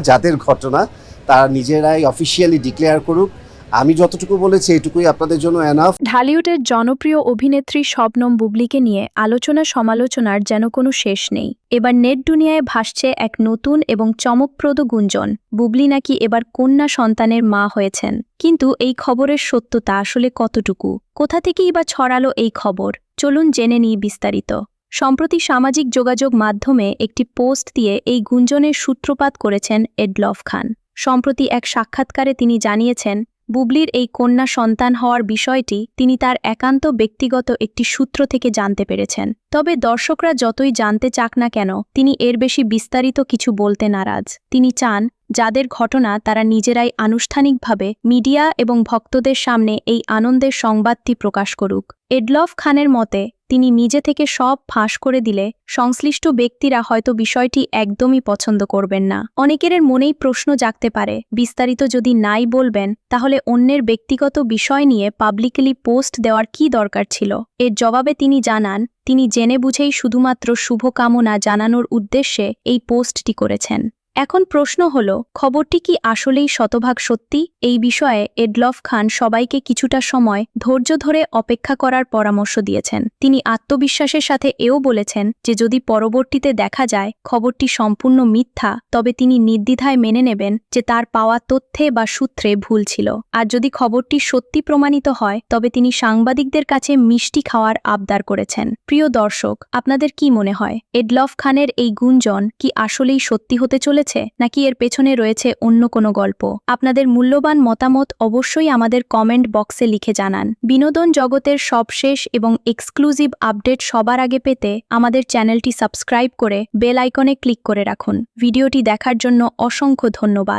যাদের ঘটনা তারা নিজেরাই অফিসিয়ালি ডিক্লেয়ার করুক। আমি যতটুকু বলেছি এটুকুই আপনাদের জন্য এনাফ। ঢালিউডের জনপ্রিয় অভিনেত্রী শবনম বুবলিকে নিয়ে আলোচনা সমালোচনার যেন কোনো শেষ নেই। এবার নেট দুনিয়ায় ভাসছে এক নতুন এবং চমকপ্রদ গুঞ্জন, বুবলি নাকি এবার কন্যা সন্তানের মা হয়েছেন। কিন্তু এই খবরের সত্যতা আসলে কতটুকু, কোথা থেকেই বা ছড়ালো এই খবর, চলুন জেনে নিই বিস্তারিত। সম্প্রতি সামাজিক যোগাযোগ মাধ্যমে একটি পোস্ট দিয়ে এই গুঞ্জনের সূত্রপাত করেছেন এডলফ খান। সম্প্রতি এক সাক্ষাৎকারে তিনি জানিয়েছেন, বুবলির এই কন্যা সন্তান হওয়ার বিষয়টি তিনি তার একান্ত ব্যক্তিগত একটি সূত্র থেকে জানতে পেরেছেন। তবে দর্শকরা যতই জানতে চাক না কেন, তিনি এর বেশি বিস্তারিত কিছু বলতে নারাজ। তিনি চান যাদের ঘটনা তারা নিজেরাই আনুষ্ঠানিকভাবে মিডিয়া এবং ভক্তদের সামনে এই আনন্দের সংবাদটি প্রকাশ করুক। এডলফ খানের মতে, তিনি নিজে থেকে সব ফাঁস করে দিলে সংশ্লিষ্ট ব্যক্তিরা হয়তো বিষয়টি একদমই পছন্দ করবেন না। অনেকের মনেই প্রশ্ন জাগতে পারে, বিস্তারিত যদি নাই বলবেন তাহলে অন্যের ব্যক্তিগত বিষয় নিয়ে পাবলিকলি পোস্ট দেওয়ার কী দরকার ছিল। এর জবাবে তিনি জানান, তিনি জেনে বুঝেই শুধুমাত্র শুভকামনা জানানোর উদ্দেশ্যে এই পোস্টটি করেছেন। এখন প্রশ্ন হল, খবরটি কি আসলেই শতভাগ সত্যি? এই বিষয়ে এডলফ খান সবাইকে কিছুটা সময় ধৈর্য ধরে অপেক্ষা করার পরামর্শ দিয়েছেন। তিনি আত্মবিশ্বাসের সাথে এও বলেছেন যে যদি পরবর্তীতে দেখা যায় খবরটি সম্পূর্ণ মিথ্যা, তবে তিনি নির্দ্বিধায় মেনে নেবেন যে তার পাওয়া তথ্যে বা সূত্রে ভুল ছিল। আর যদি খবরটি সত্যি প্রমাণিত হয় তবে তিনি সাংবাদিকদের কাছে মিষ্টি খাওয়ার আবদার করেছেন। প্রিয় দর্শক, আপনাদের কি মনে হয়, এডলফ খানের এই গুঞ্জন কি আসলেই সত্যি হতে চলেছে, নাকি এর পেছনে রয়েছে অন্য কোনো গল্প? আপনাদের মূল্যবান মতামত অবশ্যই আমাদের কমেন্ট বক্সে লিখে জানান। বিনোদন জগতের সবশেষ এবং এক্সক্লুসিভ আপডেট সবার আগে পেতে আমাদের চ্যানেলটি সাবস্ক্রাইব করে বেল আইকনে ক্লিক করে রাখুন। ভিডিওটি দেখার জন্য অসংখ্য ধন্যবাদ।